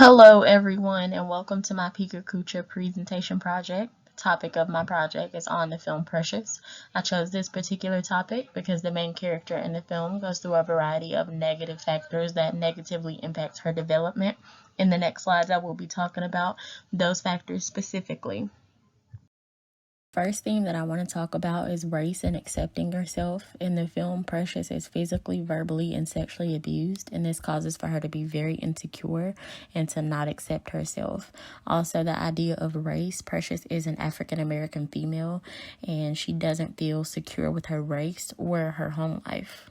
Hello everyone and welcome to my KUCHA presentation project. The topic of my project is on the film Precious. I chose this particular topic because the main character in the film goes through a variety of negative factors that negatively impact her development. In the next slides I will be talking about those factors specifically. First theme that I want to talk about is race and accepting yourself. In the film, Precious is physically, verbally, and sexually abused, and this causes for her to be very insecure and to not accept herself. Also, the idea of race, Precious is an African American female, and she doesn't feel secure with her race or her home life.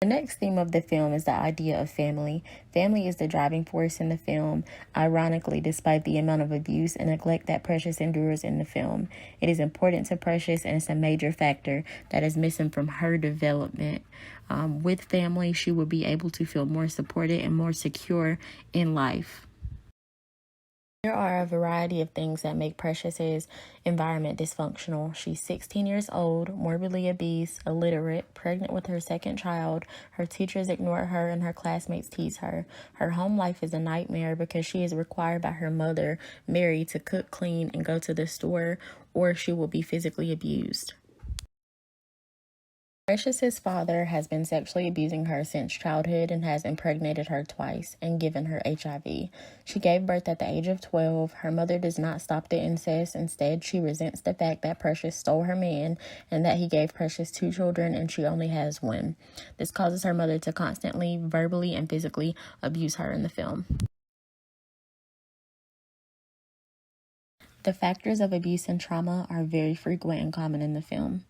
The next theme of the film is the idea of family. Family is the driving force in the film, ironically, despite the amount of abuse and neglect that Precious endures in the film. It is important to Precious, and it's a major factor that is missing from her development. With family, she will be able to feel more supported and more secure in life. There are a variety of things that make Precious's environment dysfunctional. She's 16 years old, morbidly obese, illiterate, pregnant with her second child. Her teachers ignore her and her classmates tease her. Her home life is a nightmare because she is required by her mother, Mary, to cook, clean, and go to the store, or she will be physically abused. Precious's father has been sexually abusing her since childhood and has impregnated her twice and given her HIV. She gave birth at the age of 12. Her mother does not stop the incest. Instead, she resents the fact that Precious stole her man and that he gave Precious 2 children and she only has 1. This causes her mother to constantly, verbally, and physically abuse her in the film. The factors of abuse and trauma are very frequent and common in the film.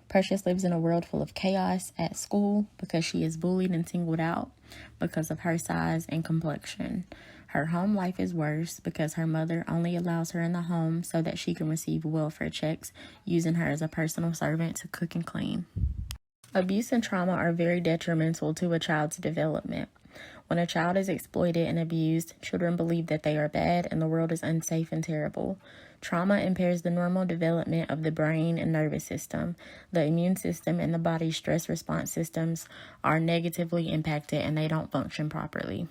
Precious lives in a world full of chaos at school because she is bullied and singled out because of her size and complexion. Her home life is worse because her mother only allows her in the home so that she can receive welfare checks, using her as a personal servant to cook and clean. Abuse and trauma are very detrimental to a child's development. When a child is exploited and abused, children believe that they are bad and the world is unsafe and terrible. Trauma impairs the normal development of the brain and nervous system. The immune system and the body's stress response systems are negatively impacted and they don't function properly.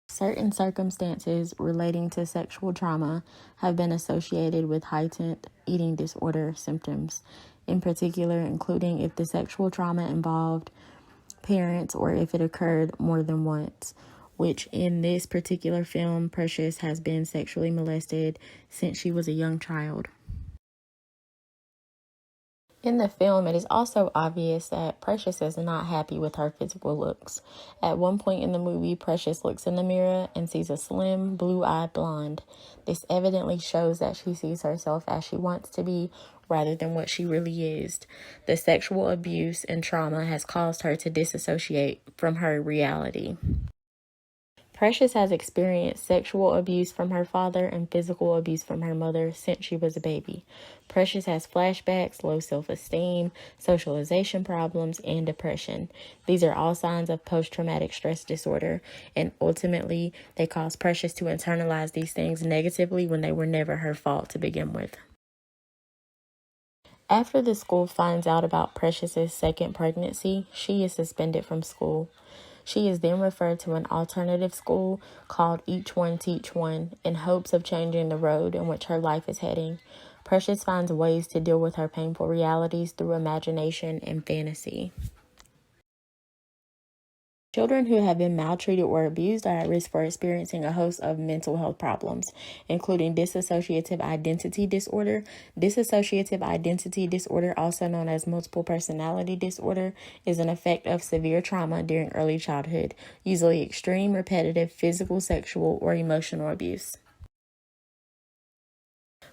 Certain circumstances relating to sexual trauma have been associated with heightened eating disorder symptoms, in particular including if the sexual trauma involved parents or if it occurred more than once, which in this particular film, Precious has been sexually molested since she was a young child. In the film, it is also obvious that Precious is not happy with her physical looks. At one point in the movie, Precious looks in the mirror and sees a slim, blue-eyed blonde. This evidently shows that she sees herself as she wants to be rather than what she really is. The sexual abuse and trauma has caused her to disassociate from her reality. Precious has experienced sexual abuse from her father and physical abuse from her mother since she was a baby. Precious has flashbacks, low self-esteem, socialization problems, and depression. These are all signs of post-traumatic stress disorder, and ultimately, they cause Precious to internalize these things negatively when they were never her fault to begin with. After the school finds out about Precious's second pregnancy, she is suspended from school. She is then referred to an alternative school called Each One Teach One in hopes of changing the road in which her life is heading. Precious finds ways to deal with her painful realities through imagination and fantasy. Children who have been maltreated or abused are at risk for experiencing a host of mental health problems, including dissociative identity disorder. Dissociative identity disorder, also known as multiple personality disorder, is an effect of severe trauma during early childhood, usually extreme, repetitive, physical, sexual, or emotional abuse.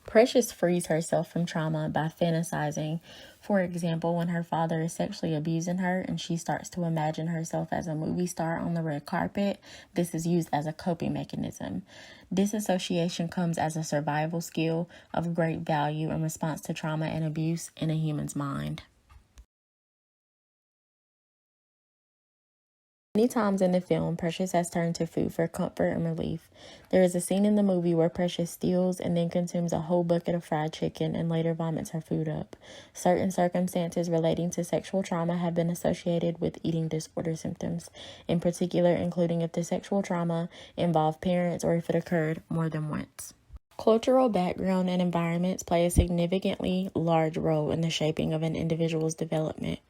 Precious frees herself from trauma by fantasizing. For example, when her father is sexually abusing her and she starts to imagine herself as a movie star on the red carpet, this is used as a coping mechanism. Disassociation comes as a survival skill of great value in response to trauma and abuse in a human's mind. Many times in the film, Precious has turned to food for comfort and relief. There is a scene in the movie where Precious steals and then consumes a whole bucket of fried chicken and later vomits her food up. Certain circumstances relating to sexual trauma have been associated with eating disorder symptoms, in particular including if the sexual trauma involved parents or if it occurred more than once. Cultural background and environments play a significantly large role in the shaping of an individual's development.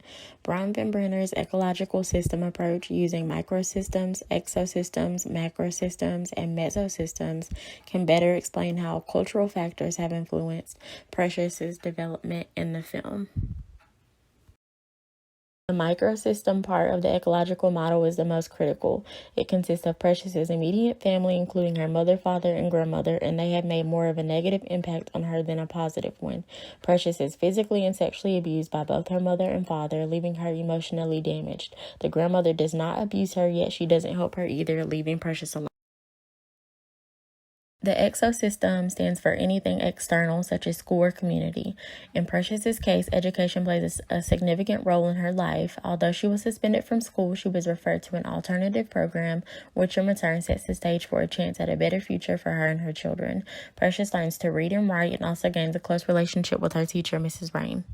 Bronfenbrenner's ecological system approach, using microsystems, exosystems, macrosystems, and mesosystems, can better explain how cultural factors have influenced Precious's development in the film. The microsystem part of the ecological model is the most critical. It consists of Precious's immediate family, including her mother, father, and grandmother, and they have made more of a negative impact on her than a positive one. Precious is physically and sexually abused by both her mother and father, leaving her emotionally damaged. The grandmother does not abuse her, yet she doesn't help her either, leaving Precious alone. The exosystem stands for anything external, such as school or community. In Precious's case, education plays a significant role in her life. Although she was suspended from school, she was referred to an alternative program, which in return sets the stage for a chance at a better future for her and her children. Precious learns to read and write and also gains a close relationship with her teacher, Mrs. Rain.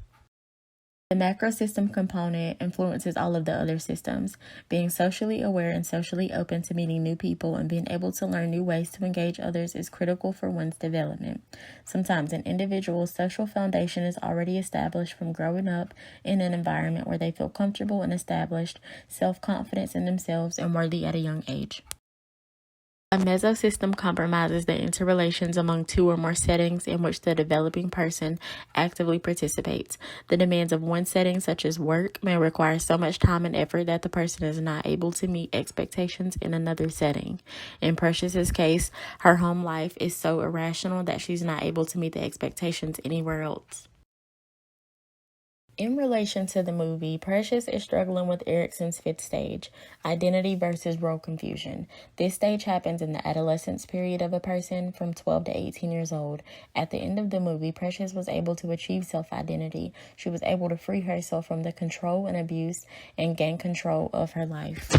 The macrosystem component influences all of the other systems. Being socially aware and socially open to meeting new people and being able to learn new ways to engage others is critical for one's development. Sometimes an individual's social foundation is already established from growing up in an environment where they feel comfortable and established self-confidence in themselves and worthy at a young age. A mesosystem compromises the interrelations among two or more settings in which the developing person actively participates. The demands of one setting, such as work, may require so much time and effort that the person is not able to meet expectations in another setting. In Precious's case, her home life is so irrational that she's not able to meet the expectations anywhere else. In relation to the movie, Precious is struggling with Erickson's fifth stage, identity versus role confusion. This stage happens in the adolescence period of a person from 12 to 18 years old. At the end of the movie, Precious was able to achieve self-identity. She was able to free herself from the control and abuse and gain control of her life.